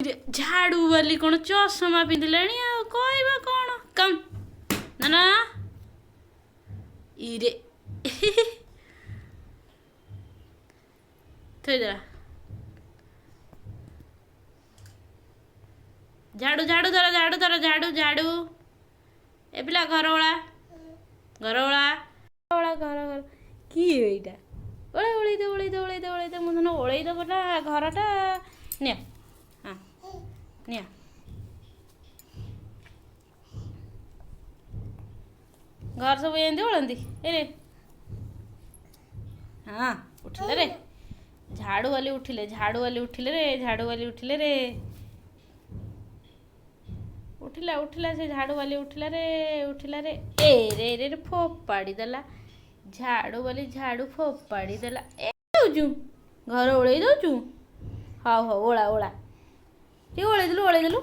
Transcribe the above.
झाड़ू वाली कौन चषमा पिंधिले कहवा कौन कम ना ना इरे थोड़ा झाड़ू झाड़ू धर झाड़ू धर झाड़ू झाड़ू ए पिला घर ओला घर घर किए एटा ओळै दे मुझे ओळै दे बोला घरटा निया हाँ निया घर सब एमती ओळंती ए हाँ उठिले रे झाड़ू वाली उठिले रे उठिला से झाड़ू वाली उठिला रे ए रे रे फोपाड़ी देला झाड़ू वाली झाड़ू फोपाड़ी देला ए दउचु घर ओळै दउचु हाँ हाँ ओळा ओळा टी ओळै देलु